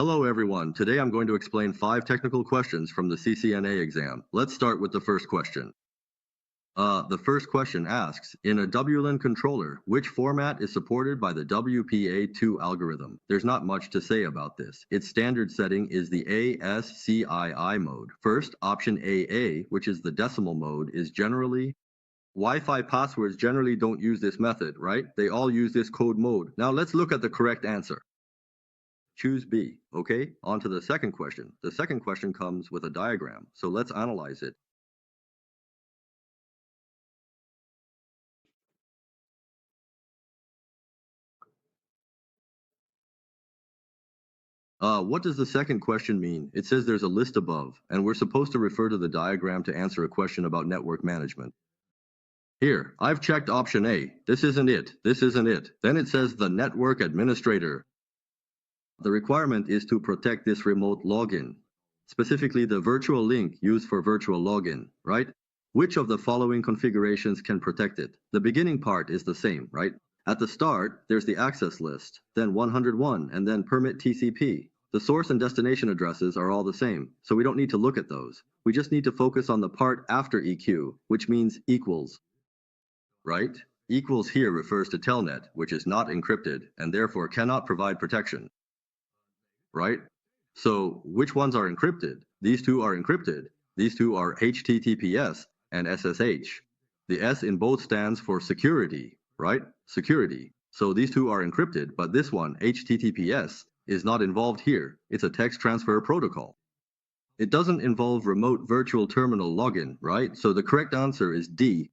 Hello everyone, today I'm going to explain 5 technical questions from the CCNA exam. Let's start with the first question. The first question asks, in a WLAN controller, which format is supported by the WPA2 algorithm? There's not much to say about this. Its standard setting is the ASCII mode. First, option AA, which is the decimal mode, is generally Wi-Fi passwords generally don't use this method, right? They all use this code mode. Now let's look at the correct answer. Choose B, okay? On to the second question. The second question comes with a diagram, so let's analyze it. What does the second question mean? It says there's a list above, and we're supposed to refer to the diagram to answer a question about network management. Here, I've checked option A. This isn't it. This isn't it. Then it says the network administrator. The requirement is to protect this remote login, specifically the virtual link used for virtual login, right? Which of the following configurations can protect it? The beginning part is the same, right? At the start, there's the access list, then 101, and then permit TCP. The source and destination addresses are all the same, so we don't need to look at those. We just need to focus on the part after EQ, which means equals, right? Equals here refers to telnet, which is not encrypted, and therefore cannot provide protection, right? So which ones are encrypted? These two are encrypted. These two are HTTPS and SSH. The S in both stands for security, right? Security. So these two are encrypted, but this one, HTTPS, is not involved here. It's a text transfer protocol. It doesn't involve remote virtual terminal login, right? So the correct answer is D,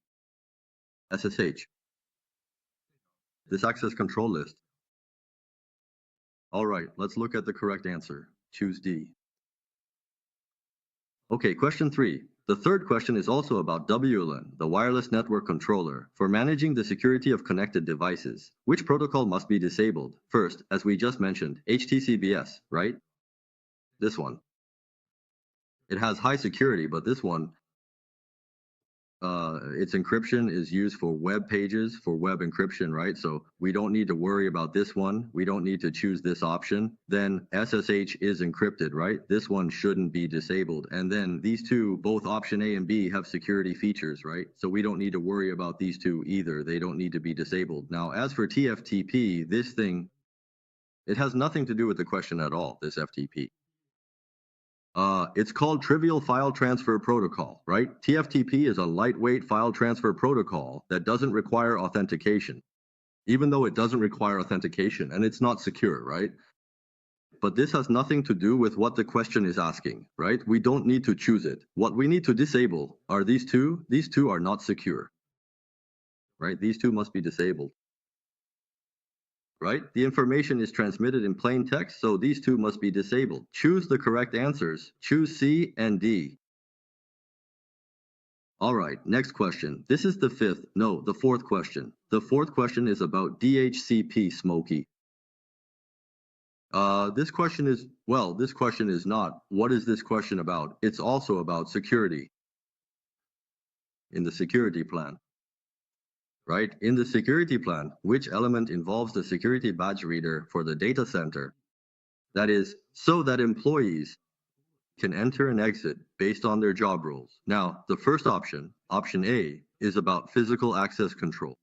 SSH. This access control list. All right, let's look at the correct answer. Choose D. Okay, question 3. The third question is also about WLAN, the wireless network controller, for managing the security of connected devices. Which protocol must be disabled? First, as we just mentioned, HTTPS, right? This one. It has high security, but this one, its encryption is used for web pages, for web encryption, right? So we don't need to worry about this one. We don't need to choose this option. Then SSH is encrypted, right? This one shouldn't be disabled. And then these two, both option A and B, have security features, right? So we don't need to worry about these two either. They don't need to be disabled. Now, as for TFTP, this thing, it has nothing to do with the question at all, this FTP. It's called Trivial File Transfer Protocol, right? TFTP is a lightweight file transfer protocol that doesn't require authentication, even though it doesn't require authentication, and it's not secure, right? But this has nothing to do with what the question is asking, right? We don't need to choose it. What we need to disable are these two. These two are not secure, right? These two must be disabled. Right? The information is transmitted in plain text, so these two must be disabled. Choose the correct answers. Choose C and D. All right, next question. This is the fourth question. The fourth question is about DHCP, Smokey. This question is not. What is this question about? It's also about security in the security plan. Right? In the security plan, which element involves the security badge reader for the data center? That is, so that employees can enter and exit based on their job roles. Now, the first option, option A, is about physical access control.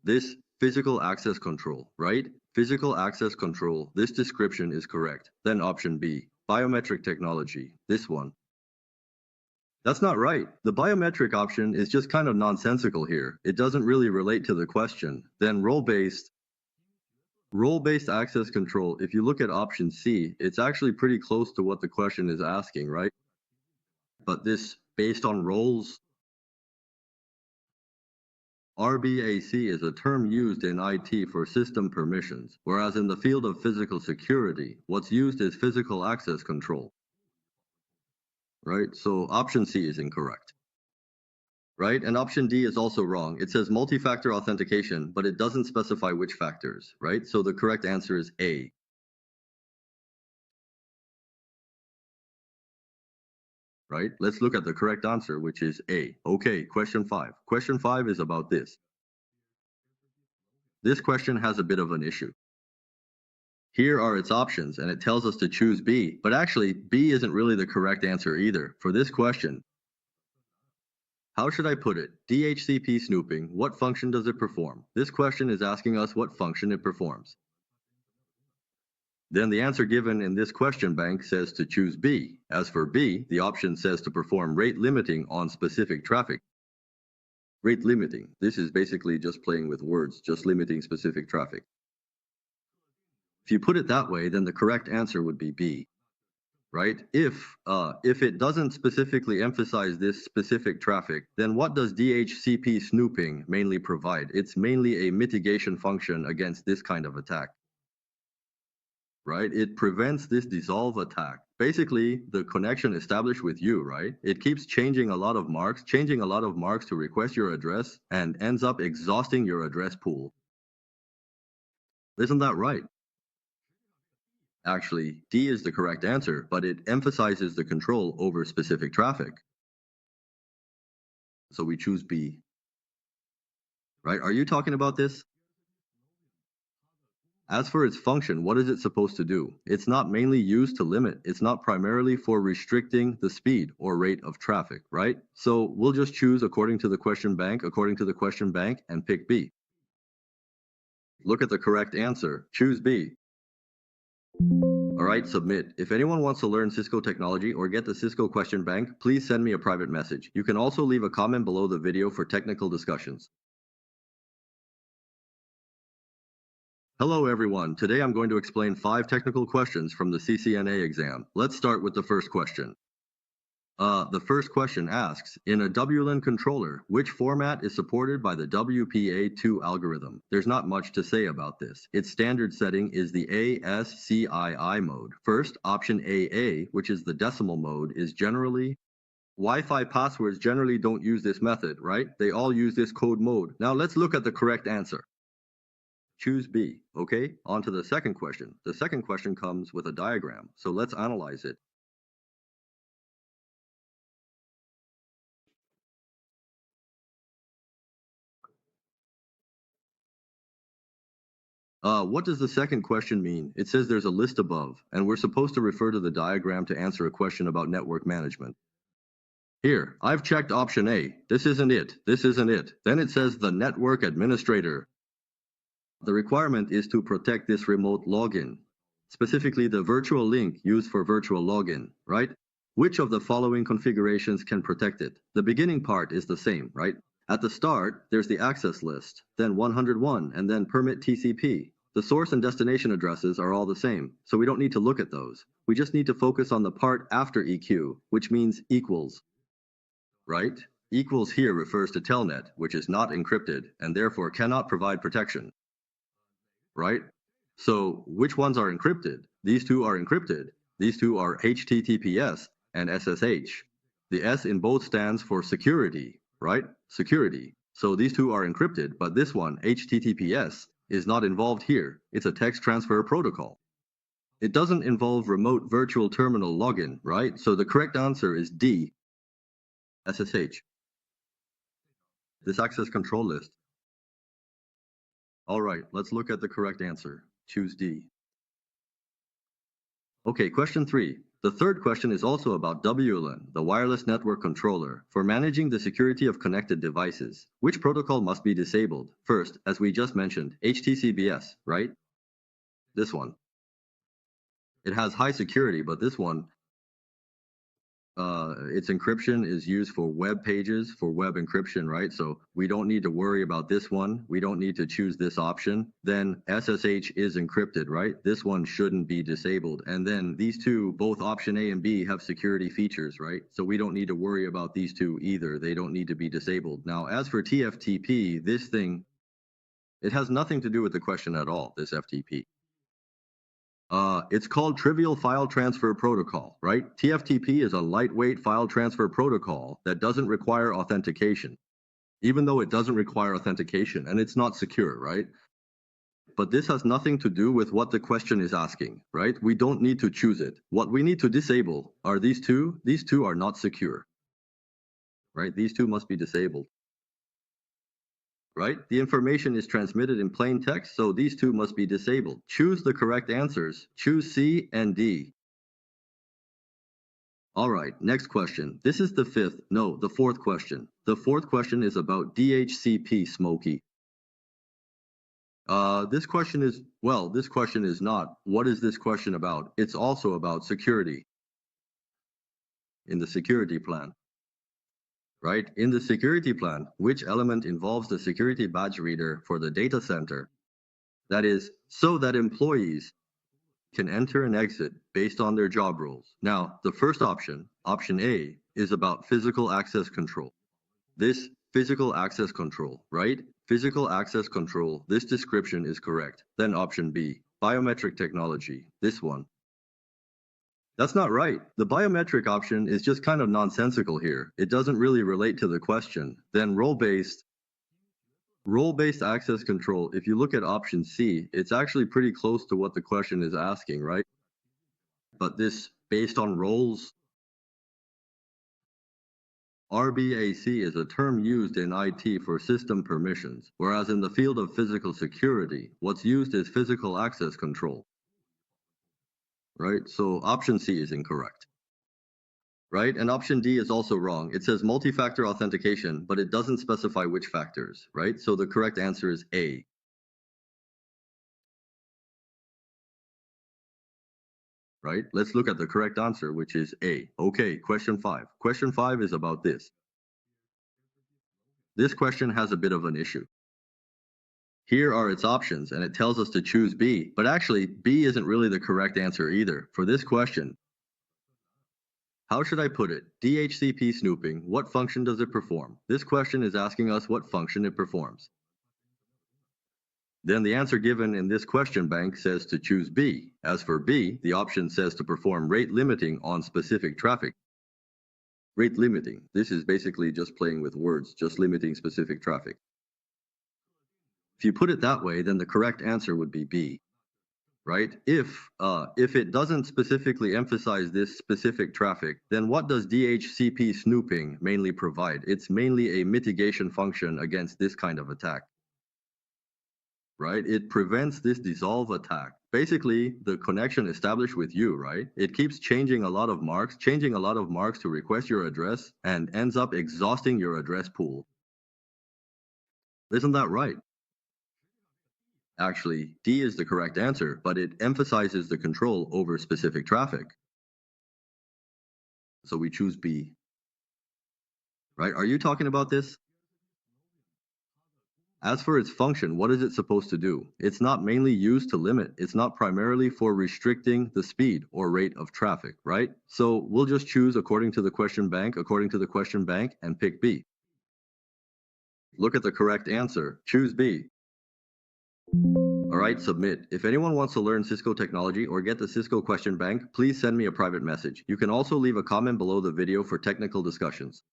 This physical access control, right? Physical access control, this description is correct. Then option B, biometric technology, this one. That's not right. The biometric option is just kind of nonsensical here. It doesn't really relate to the question. Then role-based access control, if you look at option C, it's actually pretty close to what the question is asking, right? But this based on roles, RBAC is a term used in IT for system permissions, whereas in the field of physical security, what's used is physical access control. Right? So option C is incorrect. Right? And option D is also wrong. It says multi-factor authentication, but it doesn't specify which factors, right? So the correct answer is A. Right? Let's look at the correct answer, which is A. Okay, question 5. Question 5 is about this. This question has a bit of an issue. Here are its options, and it tells us to choose B, but actually, B isn't really the correct answer either. For this question, how should I put it? DHCP snooping, what function does it perform? This question is asking us what function it performs. Then the answer given in this question bank says to choose B. As for B, the option says to perform rate limiting on specific traffic. Rate limiting, this is basically just playing with words, just limiting specific traffic. If you put it that way, then the correct answer would be B, right? If it doesn't specifically emphasize this specific traffic, then what does DHCP snooping mainly provide? It's mainly a mitigation function against this kind of attack, right? It prevents this dissolve attack. Basically, the connection established with you, right? It keeps changing a lot of marks to request your address and ends up exhausting your address pool. Isn't that right? Actually, D is the correct answer, but it emphasizes the control over specific traffic. So we choose B. Right? Are you talking about this? As for its function, what is it supposed to do? It's not mainly used to limit. It's not primarily for restricting the speed or rate of traffic, right? So we'll just choose according to the question bank, and pick B. Look at the correct answer. Choose B. Alright, submit. If anyone wants to learn Cisco technology or get the Cisco question bank, please send me a private message. You can also leave a comment below the video for technical discussions. Hello everyone, today I'm going to explain 5 technical questions from the CCNA exam. Let's start with the first question. The first question asks, in a WLAN controller, which format is supported by the WPA2 algorithm? There's not much to say about this. Its standard setting is the ASCII mode. First, option AA, which is the decimal mode, is generally Wi-Fi passwords generally don't use this method, right? They all use this code mode. Now let's look at the correct answer. Choose B, okay? On to the second question. The second question comes with a diagram, so let's analyze it. What does the second question mean? It says there's a list above, and we're supposed to refer to the diagram to answer a question about network management. Here, I've checked option A. This isn't it. This isn't it. Then it says the network administrator. The requirement is to protect this remote login, specifically the virtual link used for virtual login, right? Which of the following configurations can protect it? The beginning part is the same, right? At the start, there's the access list, then 101, and then permit TCP. The source and destination addresses are all the same, so we don't need to look at those. We just need to focus on the part after EQ, which means equals, right? Equals here refers to telnet, which is not encrypted, and therefore cannot provide protection, right? So which ones are encrypted? These two are encrypted. These two are HTTPS and SSH. The S in both stands for security, right? Security. So these two are encrypted, but this one, HTTPS, is not involved here. It's a text transfer protocol. It doesn't involve remote virtual terminal login, right? So the correct answer is D, SSH. This access control list. All right, let's look at the correct answer. Choose D. Okay, question 3. The third question is also about WLAN, the wireless network controller, for managing the security of connected devices. Which protocol must be disabled? First, as we just mentioned, HTTPS, right? This one. It has high security, but this one, its encryption is used for web pages, for web encryption, right? So we don't need to worry about this one. We don't need to choose this option. Then SSH is encrypted, right? This one shouldn't be disabled. And then these two, both option A and B, have security features, right? So we don't need to worry about these two either. They don't need to be disabled. Now, as for TFTP, this thing, it has nothing to do with the question at all, this FTP. It's called Trivial File Transfer Protocol, right? TFTP is a lightweight file transfer protocol that doesn't require authentication, even though it doesn't require authentication, and it's not secure, right? But this has nothing to do with what the question is asking, right? We don't need to choose it. What we need to disable are these two. These two are not secure, right? These two must be disabled. right? The information is transmitted in plain text, so these two must be disabled. Choose the correct answers. Choose C and D. All right, next question. This is the fourth question. The fourth question is about DHCP, Smokey. This question is not. What is this question about? It's also about security in the security plan. Right? In the security plan, which element involves the security badge reader for the data center? That is, so that employees can enter and exit based on their job roles. Now, the first option, option A, is about physical access control. This physical access control, right? Physical access control, this description is correct. Then option B, biometric technology, this one. That's not right. The biometric option is just kind of nonsensical here. It doesn't really relate to the question. Then role-based access control, if you look at option C, it's actually pretty close to what the question is asking, right? But this based on roles, RBAC is a term used in IT for system permissions, whereas in the field of physical security, what's used is physical access control. Right? So option C is incorrect. Right? And option D is also wrong. It says multi-factor authentication, but it doesn't specify which factors, right? So the correct answer is A. Right? Let's look at the correct answer, which is A. Okay, question 5. Question 5 is about this. This question has a bit of an issue. Here are its options, and it tells us to choose B, but actually, B isn't really the correct answer either. For this question, how should I put it? DHCP snooping, what function does it perform? This question is asking us what function it performs. Then the answer given in this question bank says to choose B. As for B, the option says to perform rate limiting on specific traffic. Rate limiting, this is basically just playing with words, just limiting specific traffic. If you put it that way, then the correct answer would be B. Right? If it doesn't specifically emphasize this specific traffic, then what does DHCP snooping mainly provide? It's mainly a mitigation function against this kind of attack. Right? It prevents this dissolve attack. Basically, the connection established with you, right? It keeps changing a lot of marks to request your address and ends up exhausting your address pool. Isn't that right? Actually, D is the correct answer, but it emphasizes the control over specific traffic. So we choose B. Right? Are you talking about this? As for its function, what is it supposed to do? It's not mainly used to limit. It's not primarily for restricting the speed or rate of traffic, right? So we'll just choose according to the question bank, and pick B. Look at the correct answer. Choose B. Alright, submit. If anyone wants to learn Cisco technology or get the Cisco question bank, please send me a private message. You can also leave a comment below the video for technical discussions.